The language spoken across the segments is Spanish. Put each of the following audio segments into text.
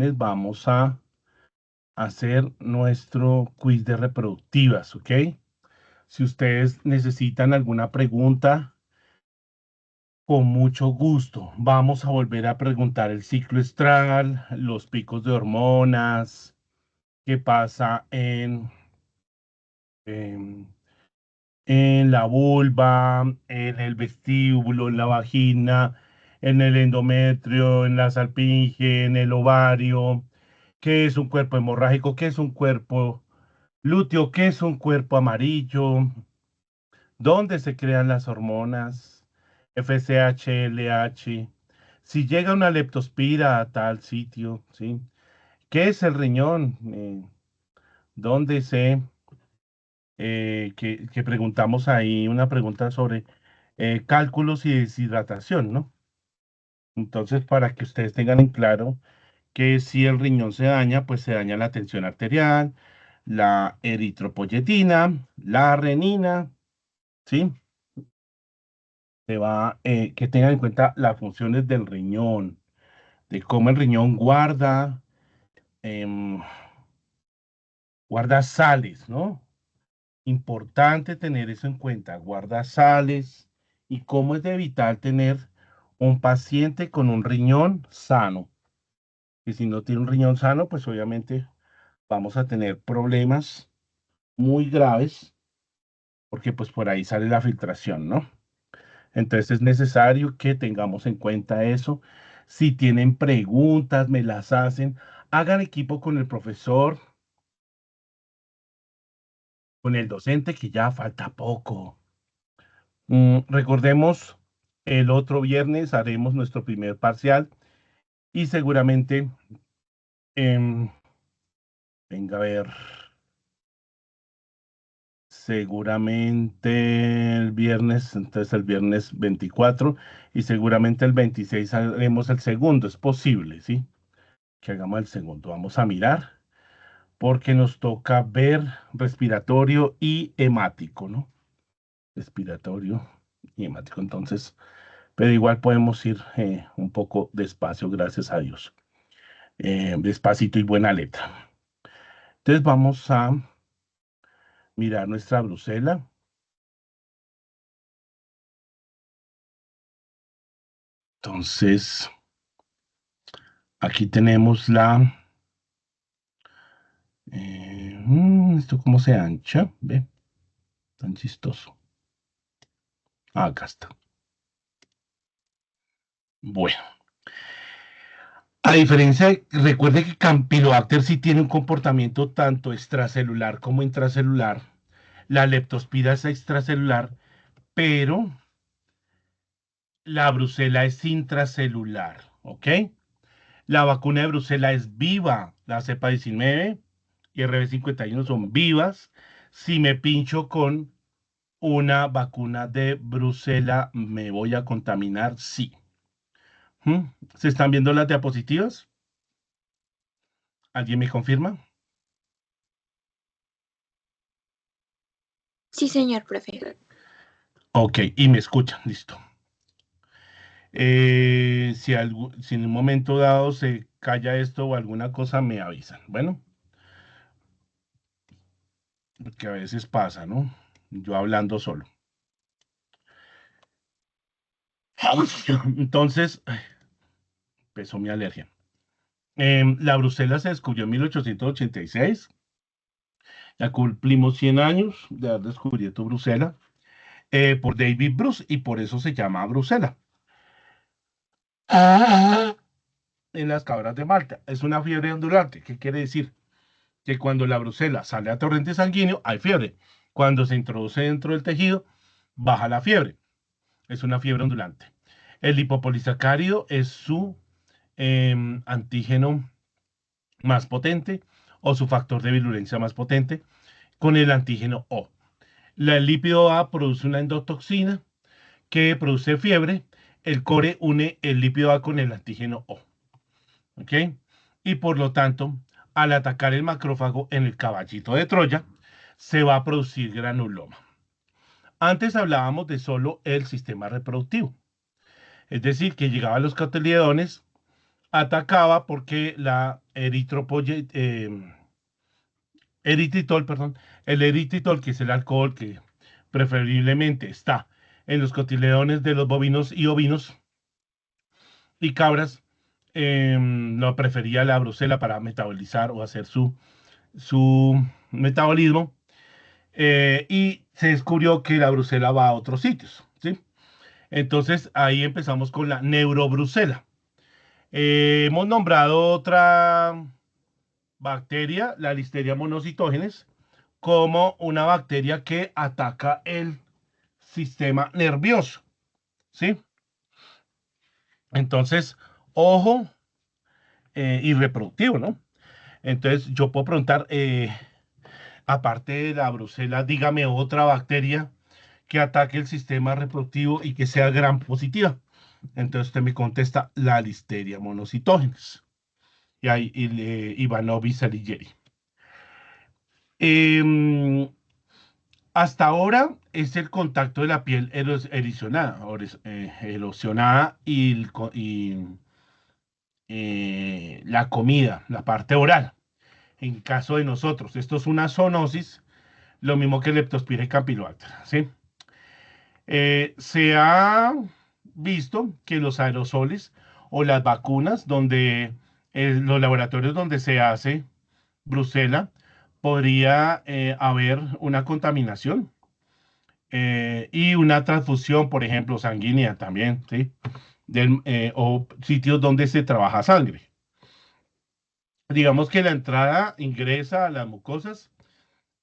viernes vamos a hacer nuestro quiz de reproductivas, ¿ok? Si ustedes necesitan alguna pregunta, con mucho gusto. Vamos a volver a preguntar el ciclo estral, los picos de hormonas, qué pasa en, en la vulva, en el vestíbulo, en la vagina, en el endometrio, en la salpinge, en el ovario, qué es un cuerpo hemorrágico, qué es un cuerpo lúteo, qué es un cuerpo amarillo, dónde se crean las hormonas, FSH, LH, si llega una leptospira a tal sitio, ¿sí? ¿Qué es el riñón? ¿Dónde se que preguntamos ahí una pregunta sobre cálculos y deshidratación, ¿no? Entonces, para que ustedes tengan en claro que si el riñón se daña, pues se daña la tensión arterial, la eritropoyetina, la renina, ¿sí? Que tengan en cuenta las funciones del riñón, de cómo el riñón em, guarda sales, ¿no? Importante tener eso en cuenta, guarda sales y cómo es de vital tener un paciente con un riñón sano. Y si no tiene un riñón sano, pues obviamente vamos a tener problemas muy graves porque pues por ahí sale la filtración, ¿no? Entonces es necesario que tengamos en cuenta eso. Si tienen preguntas, me las hacen. Hagan equipo con el profesor, con el docente, que ya falta poco. Recordemos, el otro viernes haremos nuestro primer parcial y seguramente, venga a ver, seguramente el viernes, entonces el viernes 24 y seguramente el 26 haremos el segundo, es posible, ¿sí? Que hagamos el segundo. Vamos a mirar porque nos toca ver respiratorio y hemático, ¿no? Respiratorio y hemático. Entonces, pero igual podemos ir un poco despacio, gracias a Dios. Despacito y buena letra. Entonces vamos a mirar nuestra Brucela. Entonces, aquí tenemos ¿esto cómo se ancha? Ve, tan chistoso. Acá está. Bueno, a diferencia, recuerde que Campylobacter sí tiene un comportamiento tanto extracelular como intracelular. La leptospira es extracelular, pero la brucela es intracelular, ¿ok? La vacuna de Brucela es viva, la cepa 19 y RB51 son vivas. Si me pincho con una vacuna de Brucela, ¿me voy a contaminar? Sí. ¿Se están viendo las diapositivas? ¿Alguien me confirma? Sí, señor profe. Ok, y me escuchan, listo. Si en un momento dado se calla esto o alguna cosa, me avisan. Bueno, porque a veces pasa, ¿no? Yo hablando solo. Entonces, empezó mi alergia. La Brucela se descubrió en 1886. Ya cumplimos 100 años de haber descubierto Brucela por David Bruce y por eso se llama Brucela. En las cabras de Malta. Es una fiebre ondulante. ¿Qué quiere decir? Que cuando la brucela sale a torrente sanguíneo, hay fiebre. Cuando se introduce dentro del tejido, baja la fiebre. Es una fiebre ondulante. El lipopolisacárido es su antígeno más potente o su factor de virulencia más potente con el antígeno O. El lípido A produce una endotoxina que produce fiebre. El core une el lípido A con el antígeno O. ¿Ok? Y por lo tanto, al atacar el macrófago en el caballito de Troya, se va a producir granuloma. Antes hablábamos de solo el sistema reproductivo, es decir, que llegaban los cotiledones atacaba porque la eritritol, perdón, el eritritol, que es el alcohol que preferiblemente está en los cotiledones de los bovinos y ovinos y cabras, lo prefería la brucela para metabolizar o hacer su metabolismo. Y se descubrió que la brucela va a otros sitios, ¿sí? Entonces ahí empezamos con la neurobrucela. Hemos nombrado otra bacteria, la Listeria monocytogenes, como una bacteria que ataca el sistema nervioso, ¿sí? Entonces, ojo, y reproductivo, ¿no? Entonces, yo puedo preguntar, aparte de la brucela, dígame otra bacteria que ataque el sistema reproductivo y que sea gram positiva. Entonces, usted me contesta la Listeria monocytogenes. Y ahí, Ivanovi Saligeri. Eh, Hasta ahora es el contacto de la piel erosionada y la comida, la parte oral. En caso de nosotros, esto es una zoonosis, lo mismo que Leptospira y Campylobacter, ¿sí? Se ha visto que los aerosoles o las vacunas, donde los laboratorios donde se hace Brucela, podría haber una contaminación y una transfusión, por ejemplo, sanguínea también, ¿sí? O sitios donde se trabaja sangre. Digamos que la entrada ingresa a las mucosas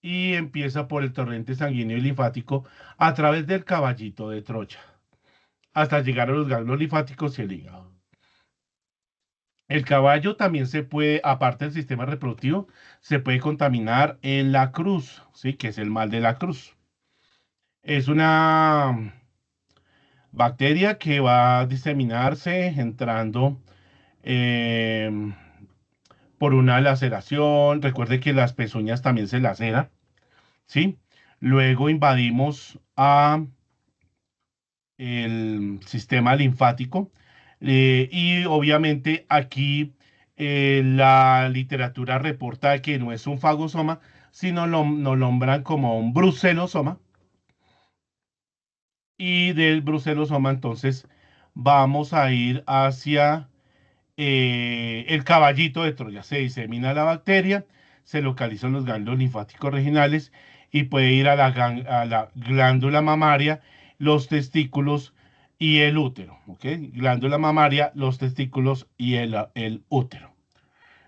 y empieza por el torrente sanguíneo y linfático a través del caballito de Troya, hasta llegar a los ganglios linfáticos y el hígado. El caballo también se puede, aparte del sistema reproductivo, se puede contaminar en la cruz, ¿sí? Que es el mal de la cruz. Es una bacteria que va a diseminarse entrando eh, por una laceración. Recuerde que las pezuñas también se laceran, ¿sí? Luego invadimos a el sistema linfático y obviamente aquí la literatura reporta que no es un fagosoma, sino lo nombran como un brucelosoma y del brucelosoma entonces vamos a ir hacia el caballito de Troya. Se disemina la bacteria, se localizan los ganglios linfáticos regionales y puede ir a a la glándula mamaria, los testículos y el útero. ¿Ok? Glándula mamaria, los testículos y el útero.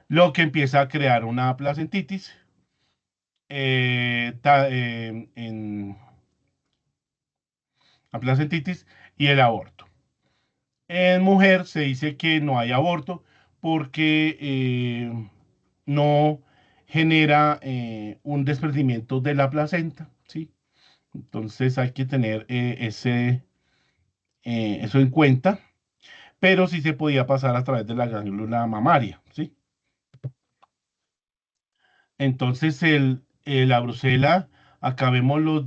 Lo que empieza a crear una placentitis la placentitis y el aborto. En mujer se dice que no hay aborto porque no genera un desprendimiento de la placenta, ¿sí? Entonces hay que tener eso en cuenta, pero sí se podía pasar a través de la glándula mamaria, ¿sí? Entonces la brucela, acá vemos las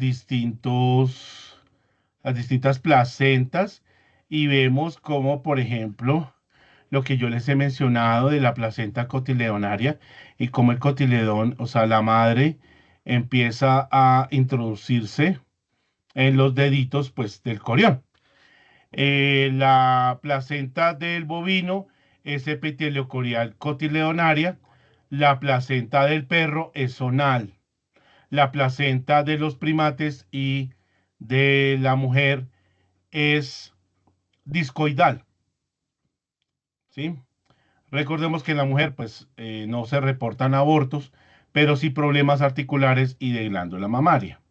distintas placentas y vemos como, por ejemplo, lo que yo les he mencionado de la placenta cotiledonaria y cómo el cotiledón, o sea, la madre, empieza a introducirse en los deditos, pues, del corión. La placenta del bovino es epiteliocorial cotiledonaria, la placenta del perro es zonal, la placenta de los primates y de la mujer es discoidal, ¿sí? Recordemos que en la mujer, pues, no se reportan abortos, pero sí problemas articulares y de glándula mamaria.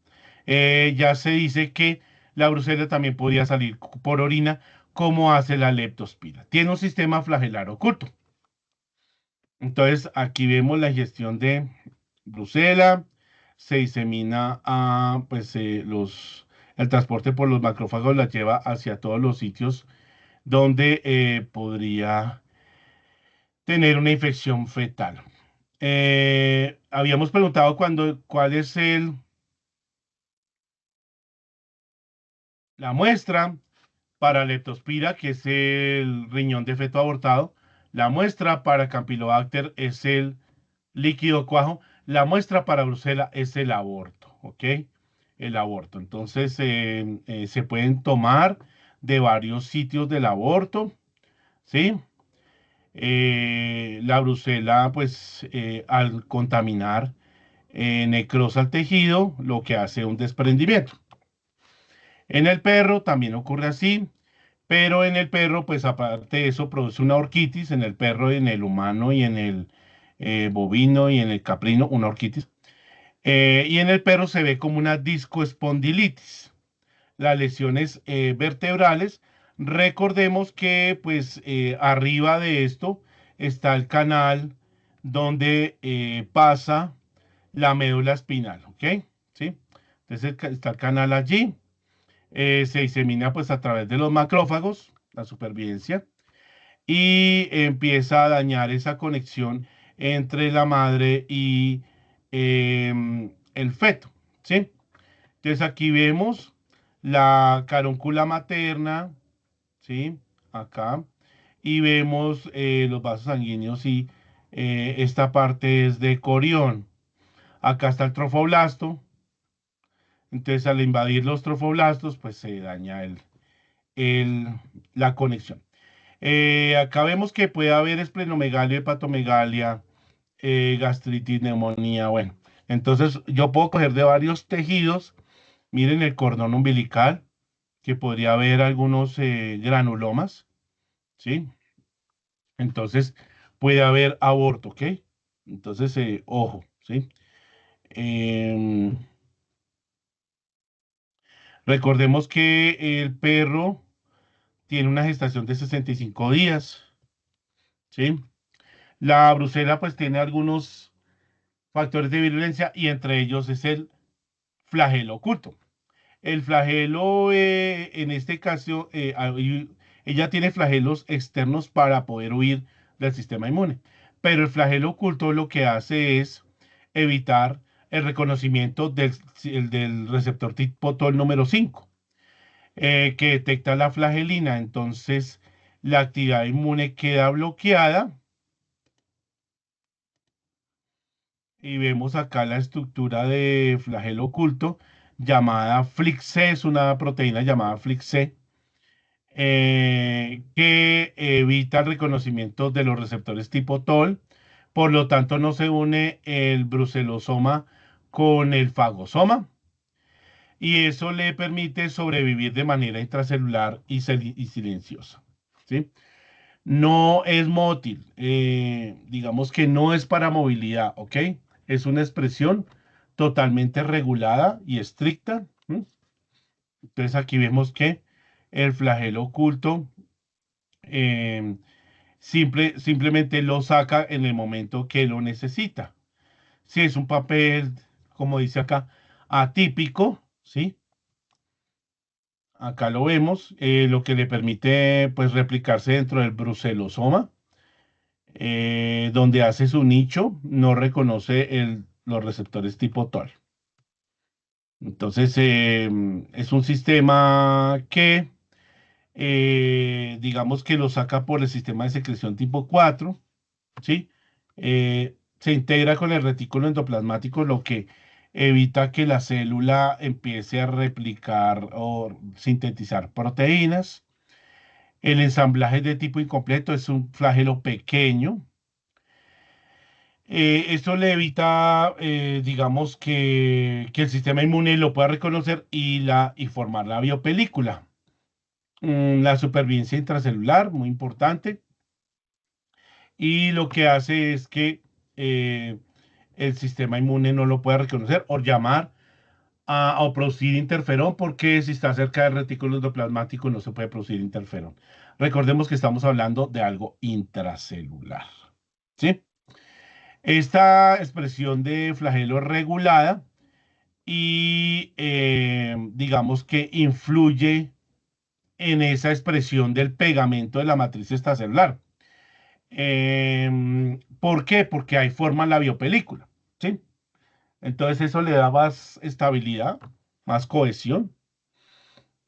Ya se dice que la brucela también podría salir por orina, como hace la leptospira. Tiene un sistema flagelar oculto. Entonces, aquí vemos la ingestión de brucela, se disemina a, pues, el transporte por los macrófagos la lleva hacia todos los sitios donde podría tener una infección fetal. Habíamos preguntado cuál es la muestra para leptospira, que es el riñón de feto abortado. La muestra para Campylobacter es el líquido cuajo. La muestra para Brucela es el aborto, ¿ok? El aborto. Entonces, se pueden tomar de varios sitios del aborto, ¿sí? La brucela, pues, al contaminar, necrosa el tejido, lo que hace un desprendimiento. En el perro también ocurre así, pero en el perro, pues aparte de eso, produce una orquitis, en el perro, en el humano y en el bovino y en el caprino, una orquitis. Y en el perro se ve como una discoespondilitis. Las lesiones vertebrales, recordemos que pues arriba de esto está el canal donde pasa la médula espinal, ¿ok? ¿Sí? Entonces está el canal allí, se disemina pues a través de los macrófagos, la supervivencia, y empieza a dañar esa conexión entre la madre y el feto, ¿sí? Entonces aquí vemos la carúncula materna, ¿sí? Acá, y vemos los vasos sanguíneos y esta parte es de corión. Acá está el trofoblasto, entonces al invadir los trofoblastos, pues se daña el- la conexión. Acá vemos que puede haber esplenomegalia, hepatomegalia, gastritis, neumonía, bueno. Entonces yo puedo coger de varios tejidos, miren el cordón umbilical, que podría haber algunos granulomas, ¿sí? Entonces puede haber aborto, ¿ok? Entonces, ojo, ¿sí? Em, recordemos que el perro tiene una gestación de 65 días, ¿sí? La brucela pues tiene algunos factores de virulencia y entre ellos es el flagelo oculto. El flagelo, en este caso, ella tiene flagelos externos para poder huir del sistema inmune, pero el flagelo oculto lo que hace es evitar el reconocimiento del receptor tipo TOL número 5, que detecta la flagelina. Entonces, la actividad inmune queda bloqueada y vemos acá la estructura de flagelo oculto llamada FLIC-C, es una proteína llamada FLIC-C, que evita el reconocimiento de los receptores tipo TOL, por lo tanto no se une el brucelosoma con el fagosoma y eso le permite sobrevivir de manera intracelular y silenciosa, ¿sí? No es mótil, digamos que no es para movilidad, ¿ok? Es una expresión totalmente regulada y estricta. ¿M? Entonces aquí vemos que el flagelo oculto eh, simplemente lo saca en el momento que lo necesita. Si es un papel, como dice acá, atípico, ¿sí? Acá lo vemos, lo que le permite pues replicarse dentro del brucelosoma, donde hace su nicho, no reconoce los receptores tipo TOL. Entonces, es un sistema que, digamos que lo saca por el sistema de secreción tipo 4, ¿sí? Se integra con el retículo endoplasmático, lo que evita que la célula empiece a replicar o sintetizar proteínas. El ensamblaje de tipo incompleto es un flagelo pequeño. Esto le evita, digamos, que el sistema inmune lo pueda reconocer y formar la biopelícula. La supervivencia intracelular, muy importante. Y lo que hace es que eh, el sistema inmune no lo puede reconocer o llamar o producir interferón, porque si está cerca del retículo endoplasmático no se puede producir interferón. Recordemos que estamos hablando de algo intracelular, ¿sí? Esta expresión de flagelo es regulada y digamos que influye en esa expresión del pegamento de la matriz extracelular. ¿Por qué? Porque ahí forman la biopelícula, ¿sí? Entonces eso le da más estabilidad, más cohesión.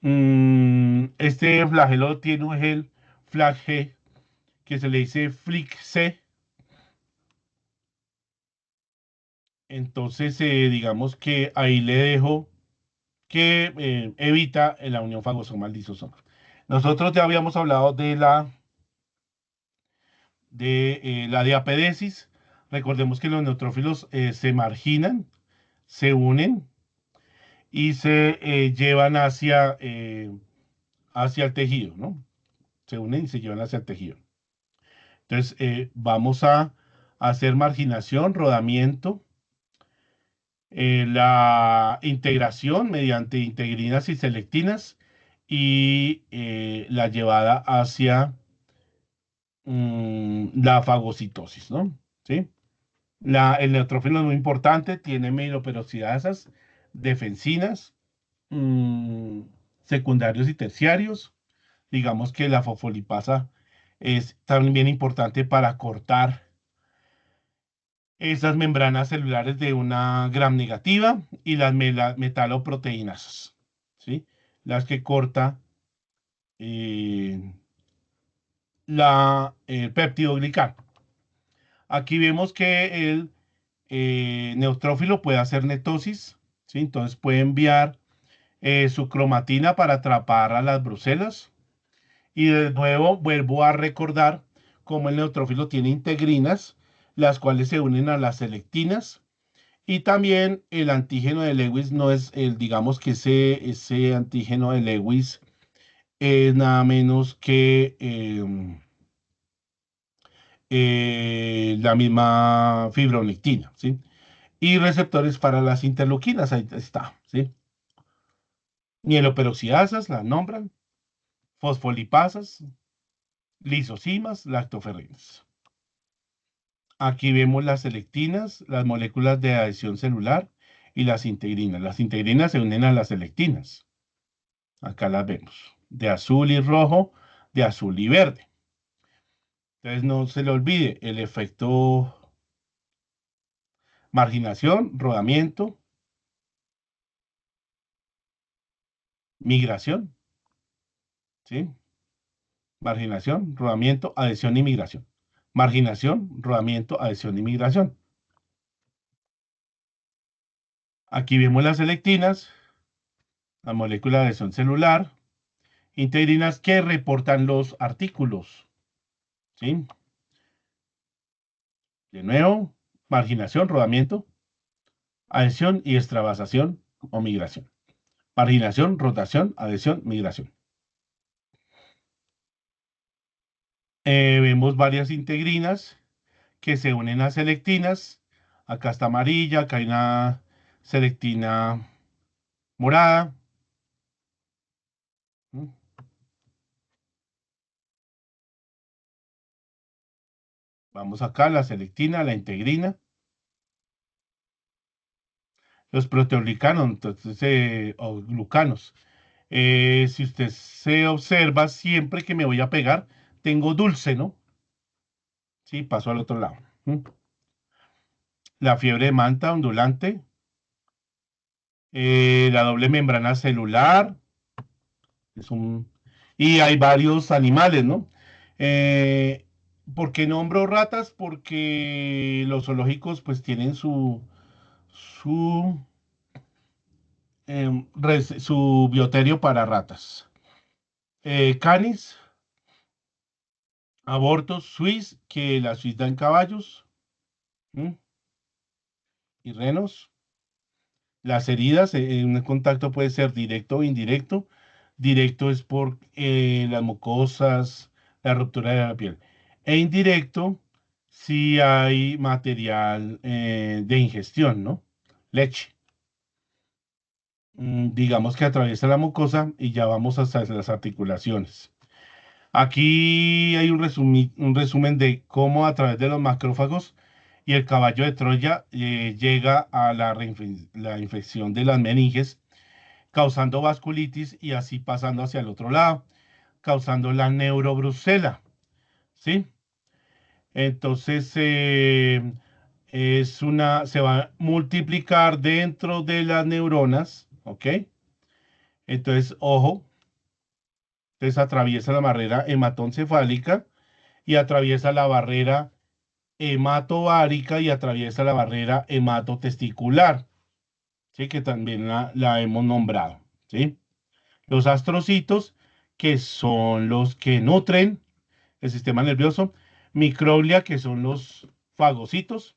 Este flagelo tiene un gel flag G que se le dice FLIC-C. Entonces, digamos que ahí le dejo que evita la unión fagosomal lisosoma. Nosotros ya habíamos hablado de la diapedesis. Recordemos que los neutrófilos se marginan, se unen y se llevan hacia el tejido, ¿no? Se unen y se llevan hacia el tejido. Entonces, vamos a hacer marginación, rodamiento, la integración mediante integrinas y selectinas y la llevada hacia la fagocitosis, ¿no? ¿Sí? El neutrófilo es muy importante, tiene mieloperoxidasas, defensinas, mm, secundarios y terciarios. Digamos que la fosfolipasa es también importante para cortar esas membranas celulares de una gram negativa y las metaloproteinasas, ¿sí? Las que corta eh, el péptidoglicano. Aquí vemos que el neutrófilo puede hacer netosis, ¿sí? Entonces puede enviar su cromatina para atrapar a las brucelas. Y de nuevo vuelvo a recordar cómo el neutrófilo tiene integrinas, las cuales se unen a las selectinas. Y también el antígeno de Lewis no es digamos que ese antígeno de Lewis es nada menos que la misma fibronectina, ¿sí? Y receptores para las interleuquinas, ahí está, ¿sí? Mieloperoxidasas, las nombran, fosfolipasas, lisosimas, lactoferrinas. Aquí vemos las selectinas, las moléculas de adhesión celular y las integrinas. Las integrinas se unen a las selectinas. Acá las vemos, de azul y rojo, de azul y verde. Entonces no se le olvide el efecto marginación, rodamiento, migración, ¿sí? Marginación, rodamiento, adhesión y migración. Marginación, rodamiento, adhesión y migración. Aquí vemos las selectinas, la molécula de adhesión celular, integrinas que reportan los artículos, ¿sí? De nuevo, marginación, rodamiento, adhesión y extravasación o migración. Marginación, rotación, adhesión, migración. Vemos varias integrinas que se unen a selectinas. Acá está amarilla, acá hay una selectina morada. Vamos acá, la selectina, la integrina. Los proteoglicanos, entonces, o glucanos. Si usted se observa, siempre que me voy a pegar, tengo dulce, ¿no? Sí, paso al otro lado. La fiebre de manta ondulante, la doble membrana celular, es y hay varios animales, ¿no? Eh, ¿Por qué nombro ratas? Porque los zoológicos pues tienen su, su bioterio para ratas. Canis, abortos, Swiss, que la Swiss da en caballos, ¿m? Y renos. Las heridas, un contacto puede ser directo o indirecto. Directo es por las mucosas, la ruptura de la piel. E indirecto si hay material de ingestión, ¿no? Leche. Digamos que atraviesa la mucosa y ya vamos hasta las articulaciones. Aquí hay un resumen de cómo a través de los macrófagos y el caballo de Troya llega a la infección de las meninges, causando vasculitis y así pasando hacia el otro lado, causando la neurobrusela, ¿sí? Entonces, se va a multiplicar dentro de las neuronas, ¿ok? Entonces, ojo, entonces atraviesa la barrera hematoencefálica y atraviesa la barrera hematovárica y atraviesa la barrera hematotesticular, ¿sí? Que también la hemos nombrado, ¿sí? Los astrocitos, que son los que nutren el sistema nervioso, microglia, que son los fagocitos,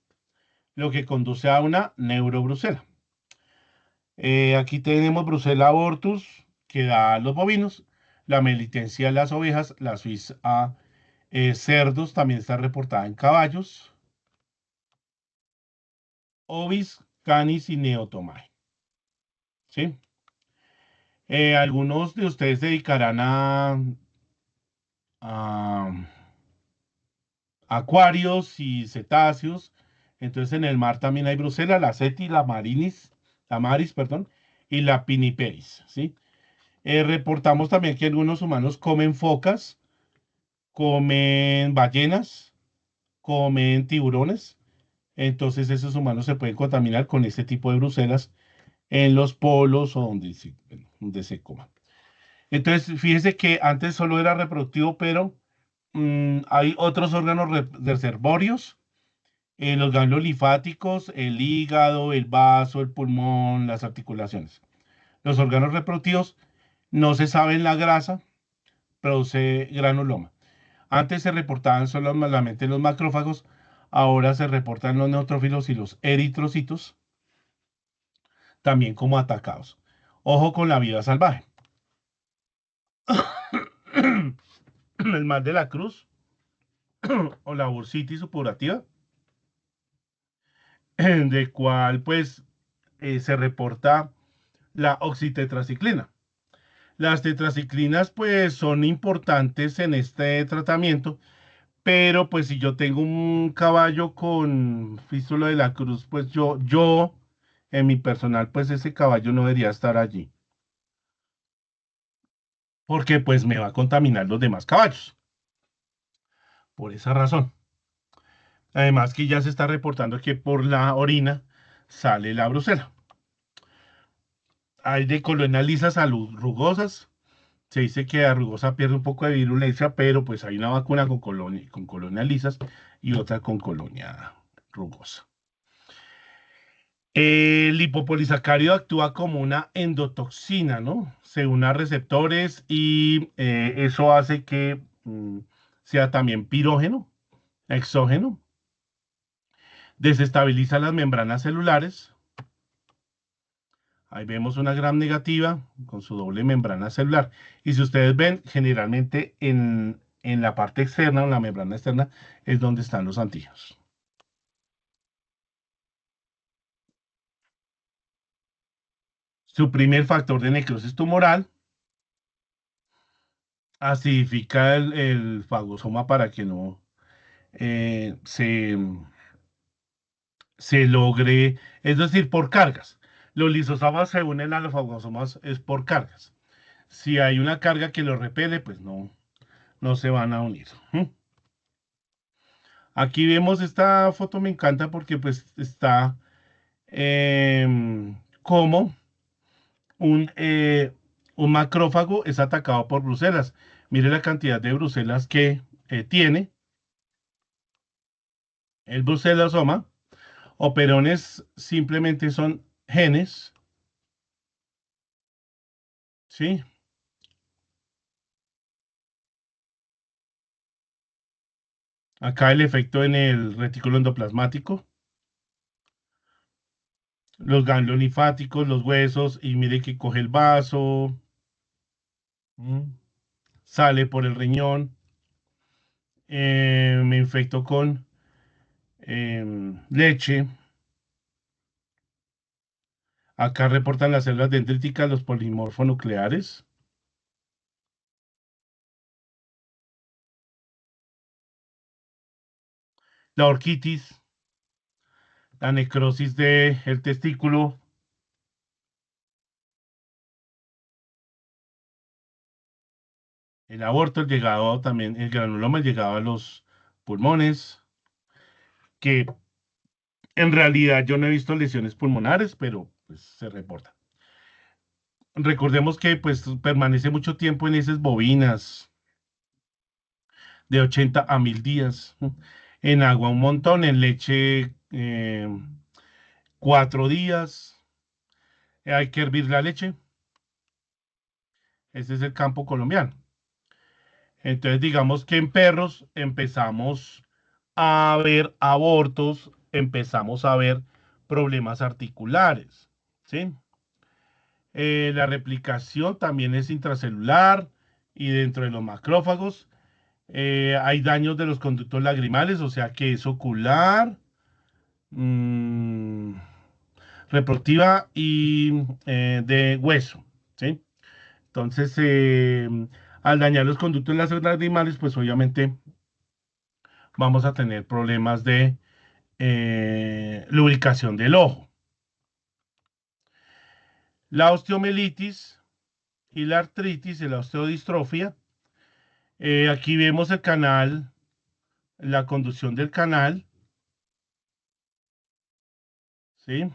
lo que conduce a una neurobrusela. Aquí tenemos Brucella abortus, que da a los bovinos, la melitencia a las ovejas, la suiza a cerdos, también está reportada en caballos, ovis, canis y neotomae. ¿Sí? Algunos de ustedes se dedicarán a acuarios y cetáceos. Entonces en el mar también hay Brucella, la Ceti, la maris, perdón, y la piniperis, ¿sí? Reportamos también que algunos humanos comen focas, comen ballenas, comen tiburones. Entonces esos humanos se pueden contaminar con este tipo de brucelas en los polos o donde se coma. Entonces, fíjese que antes solo era reproductivo, pero hay otros órganos reservorios, los ganglios linfáticos, el hígado, el vaso, el pulmón, las articulaciones. Los órganos reproductivos no se sabe en la grasa, produce granuloma. Antes se reportaban solamente los macrófagos, ahora se reportan los neutrófilos y los eritrocitos también como atacados. Ojo con la vida salvaje. El mal de la cruz o la bursitis supurativa, de cual pues se reporta la oxitetraciclina. Las tetraciclinas pues son importantes en este tratamiento, pero pues si yo tengo un caballo con fístula de la cruz, pues yo en mi personal, pues ese caballo no debería estar allí, porque pues me va a contaminar los demás caballos, por esa razón. Además que ya se está reportando que por la orina sale la brucela. Hay de colonias lisas a rugosas. Se dice que la rugosa pierde un poco de virulencia, pero pues hay una vacuna con colonias lisas y otra con colonia rugosa. El lipopolisacárido actúa como una endotoxina, ¿no? Se une a receptores y eso hace que sea también pirógeno, exógeno, desestabiliza las membranas celulares. Ahí vemos una gram negativa con su doble membrana celular. Y si ustedes ven, generalmente en la parte externa, en la membrana externa, es donde están los antígenos. Su primer factor de necrosis tumoral acidifica el fagosoma para que no eh, se, se logre, es decir, por cargas. Los lisosomas se unen a los fagosomas es por cargas. Si hay una carga que los repele, pues no se van a unir. Aquí vemos esta foto, me encanta porque pues está como un macrófago es atacado por brucelas. Mire la cantidad de brucelas que tiene el brucelasoma. Operones simplemente son genes, ¿sí? Acá el efecto en el retículo endoplasmático, los ganglios linfáticos, los huesos, y mire que coge el vaso, ¿m? Sale por el riñón, me infecto con leche. Acá reportan las células dendríticas, los polimorfonucleares, la orquitis, la necrosis del testículo, el aborto, el llegado también, el granuloma, el llegado a los pulmones, que en realidad yo no he visto lesiones pulmonares, pero pues se reporta. Recordemos que pues permanece mucho tiempo en esas bovinas, de 80 a 1000 días. En agua un montón, en leche 4 días. Hay que hervir la leche. Ese es el campo colombiano. Entonces, digamos que en perros empezamos a ver abortos, empezamos a ver problemas articulares, ¿sí? La replicación también es intracelular y dentro de los macrófagos hay daños de los conductos lagrimales, o sea que es ocular, mm, reproductiva y de hueso, ¿sí? Entonces, al dañar los conductos lagrimales, pues obviamente vamos a tener problemas de lubricación del ojo. La osteomelitis y la artritis y la osteodistrofia. Aquí vemos el canal, la conducción del canal, ¿sí?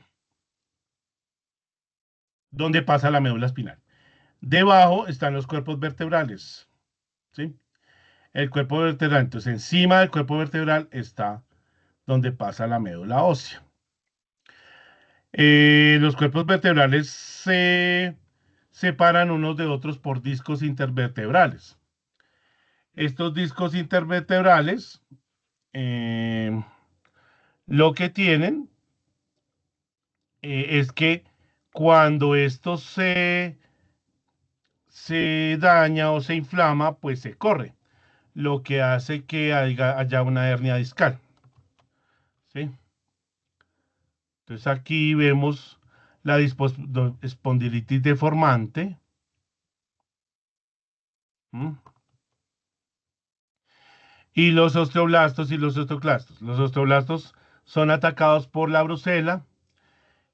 Donde pasa la médula espinal. Debajo están los cuerpos vertebrales, ¿sí? El cuerpo vertebral, entonces encima del cuerpo vertebral está donde pasa la médula ósea. Los cuerpos vertebrales se separan unos de otros por discos intervertebrales. Estos discos intervertebrales lo que tienen es que cuando esto se daña o se inflama, pues se corre, lo que hace que haya una hernia discal, ¿sí? Entonces aquí vemos la espondilitis deformante. ¿Mm? Y los osteoblastos y los osteoclastos. Los osteoblastos son atacados por la brucela,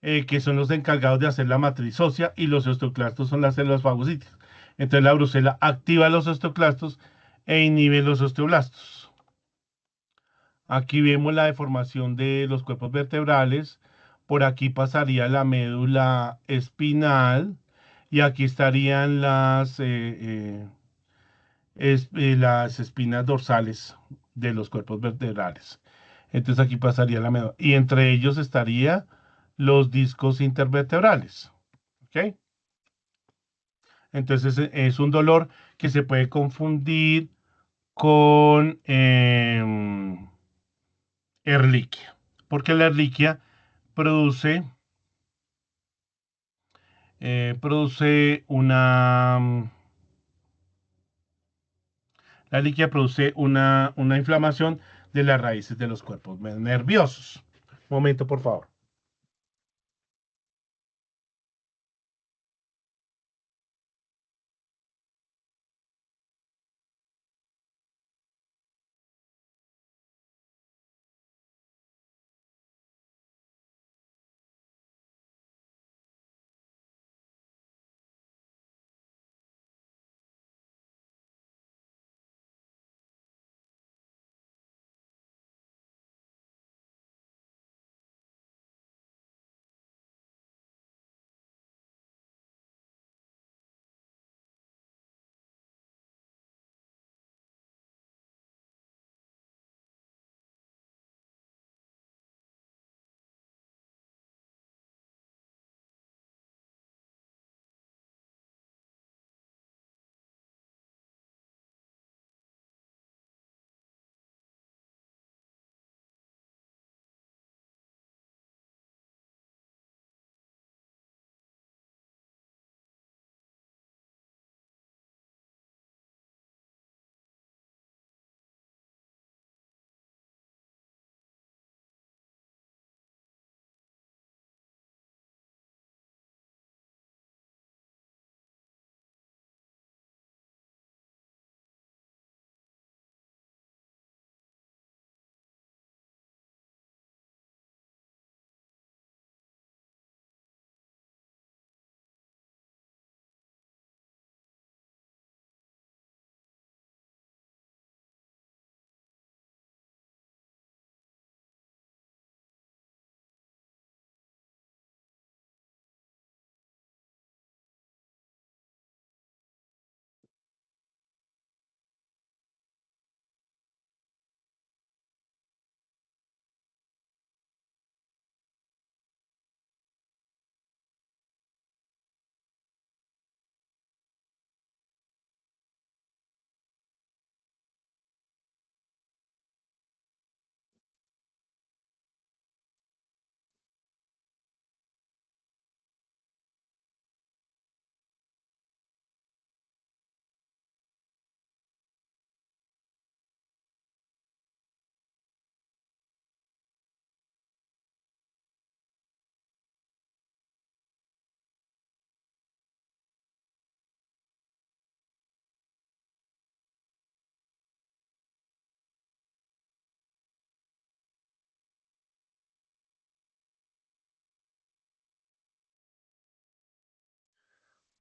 que son los encargados de hacer la matriz ósea, y los osteoclastos son las células fagocíticas. Entonces la brucela activa los osteoclastos e inhibe los osteoblastos. Aquí vemos la deformación de los cuerpos vertebrales. Por aquí pasaría la médula espinal y aquí estarían las espinas dorsales de los cuerpos vertebrales. Entonces aquí pasaría la médula. Y entre ellos estaría los discos intervertebrales. ¿Ok? Entonces es un dolor que se puede confundir con erliquia. Porque la erliquia produce, produce la erliquia produce una inflamación de las raíces de los cuerpos nerviosos. Un momento, por favor.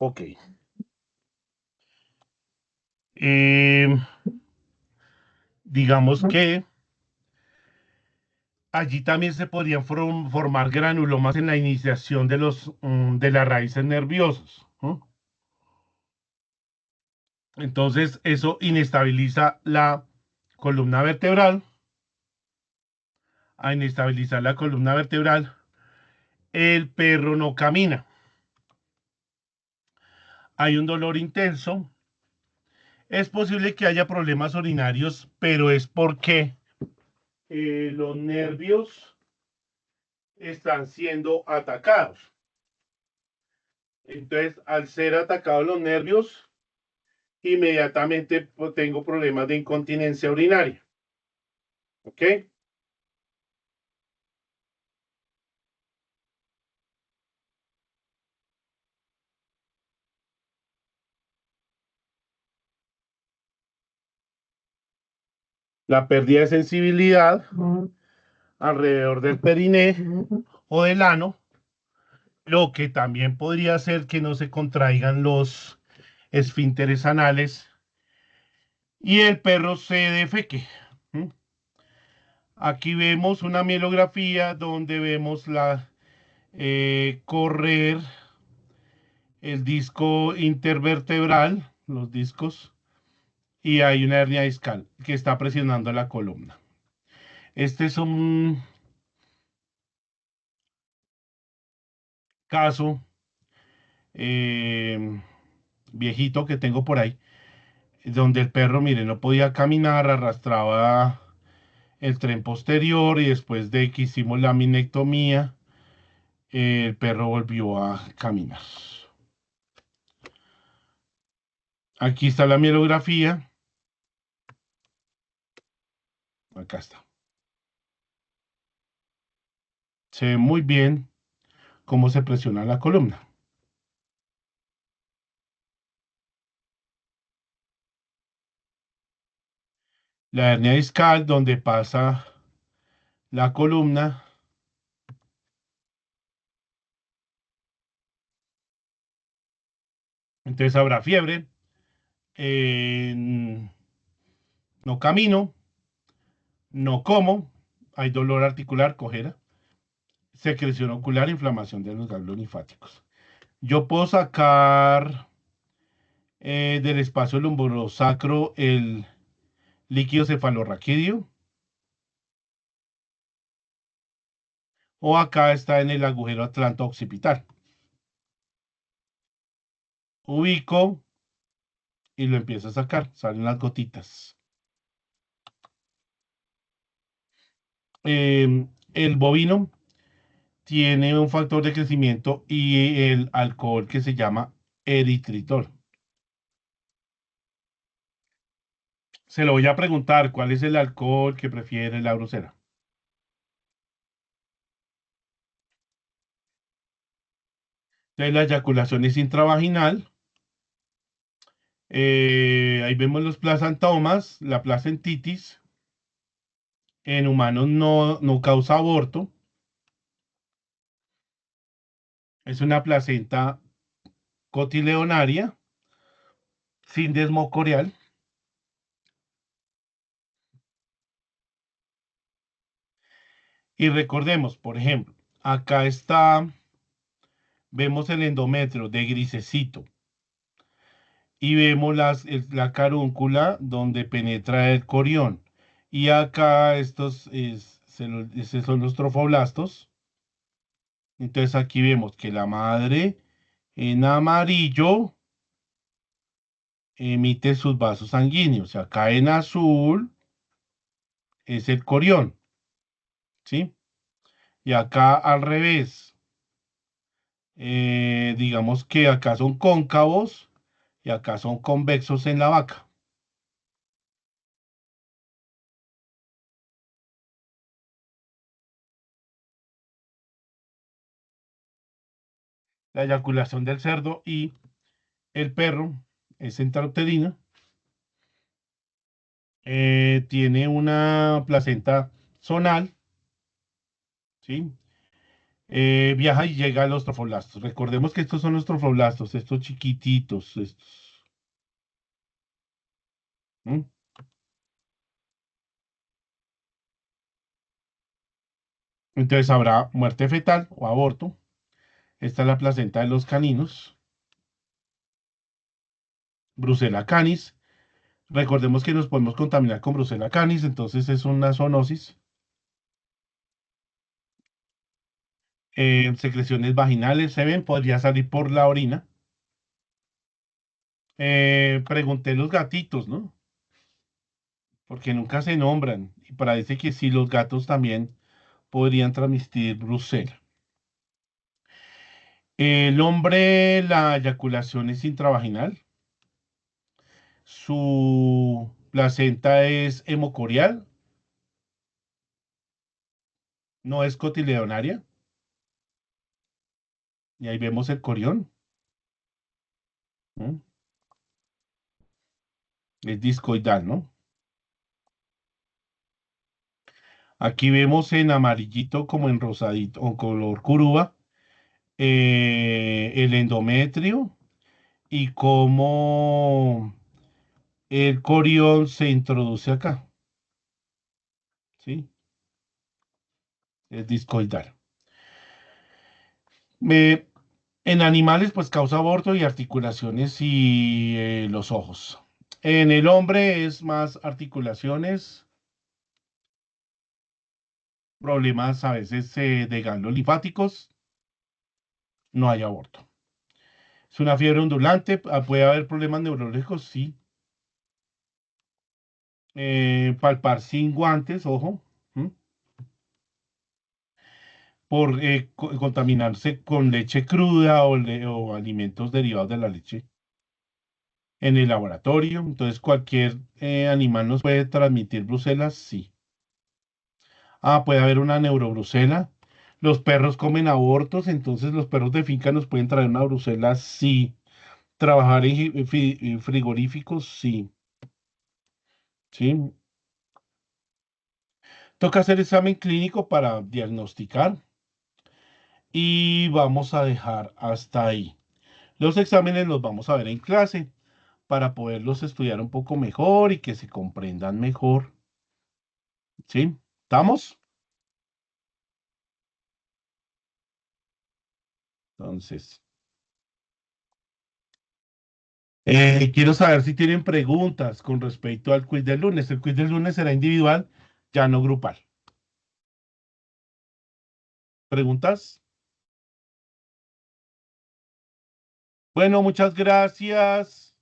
Ok. Eh, digamos que allí también se podrían formar granulomas en la iniciación de de las raíces nerviosas. ¿No? Entonces, eso inestabiliza la columna vertebral. A inestabilizar la columna vertebral, el perro no camina. Hay un dolor intenso. Es posible que haya problemas urinarios, pero es porque los nervios están siendo atacados. Entonces, al ser atacados los nervios, inmediatamente pues, tengo problemas de incontinencia urinaria. ¿Ok? La pérdida de sensibilidad alrededor del periné o del ano, lo que también podría ser que no se contraigan los esfínteres anales y el perro se defeque. ¿Mm? Aquí vemos una mielografía donde vemos correr el disco intervertebral, los discos, y hay una hernia discal que está presionando la columna. Este es un caso eh, viejito que tengo por ahí, donde el perro, mire, no podía caminar, arrastraba el tren posterior y después de que hicimos la minectomía, el perro volvió a caminar. Aquí está la mielografía. Acá está. Se ve muy bien cómo se presiona la columna. La hernia discal, donde pasa la columna. Entonces habrá fiebre. eh, no camino. No como. Hay dolor articular, cojera. Secreción ocular, inflamación de los ganglios linfáticos. Yo puedo sacar del espacio lumbosacro el líquido cefalorraquídeo. O acá está en el agujero atlanto-occipital. Ubico y lo empiezo a sacar. Salen las gotitas. El bovino tiene un factor de crecimiento y el alcohol que se llama eritritol. Se lo voy a preguntar, ¿cuál es el alcohol que prefiere la grosera? Entonces, la eyaculación es intravaginal. Ahí vemos los placentomas, la placentitis. En humanos no causa aborto. Es una placenta cotiledonaria sin desmocorial. Y recordemos, por ejemplo, acá está, vemos el endometrio de grisecito y vemos la carúncula donde penetra el corión. Y acá esos son los trofoblastos. Entonces aquí vemos que la madre en amarillo emite sus vasos sanguíneos. Acá en azul es el corión, ¿sí? Y acá al revés, digamos que acá son cóncavos y acá son convexos en la vaca. La eyaculación del cerdo y el perro es intrauterina. Tiene una placenta zonal, ¿sí? Viaja y llega a los trofoblastos. Recordemos que estos son los trofoblastos, estos chiquititos, estos. ¿Mm? Entonces habrá muerte fetal o aborto. Esta es la placenta de los caninos. Brucella canis. Recordemos que nos podemos contaminar con Brucella canis, entonces es una zoonosis. Secreciones vaginales se ven, podría salir por la orina. Pregunté los gatitos, ¿no? Porque nunca se nombran. Y parece que sí, los gatos también podrían transmitir brucela. El hombre, la eyaculación es intravaginal. Su placenta es hemocorial, no es cotiledonaria. Y ahí vemos el corión. ¿No? Es discoidal, ¿no? Aquí vemos en amarillito como en rosadito, o color curúa, el endometrio y cómo el corión se introduce acá, ¿sí? Es discoidal. Me- en animales, pues causa aborto y articulaciones y los ojos. En el hombre es más articulaciones, problemas a veces de ganglios linfáticos, no hay aborto. Es una fiebre ondulante, puede haber problemas neurológicos, sí. Palpar sin guantes, ojo, ¿m? Por contaminarse con leche cruda o alimentos derivados de la leche en el laboratorio. Entonces, cualquier animal nos puede transmitir brucelas, sí. Ah, puede haber una neurobrucela. Los perros comen abortos, entonces los perros de finca nos pueden traer una brucela, sí. Trabajar en frigoríficos, sí. Sí. Toca hacer examen clínico para diagnosticar y vamos a dejar hasta ahí. Los exámenes los vamos a ver en clase para poderlos estudiar un poco mejor y que se comprendan mejor. ¿Sí? ¿Estamos? Entonces, quiero saber si tienen preguntas con respecto al quiz del lunes. El quiz del lunes será individual, ya no grupal. ¿Preguntas? Bueno, muchas gracias.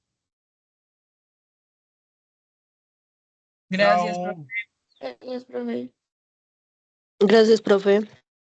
Gracias, profe. Chao. Gracias, profe. Gracias, profe.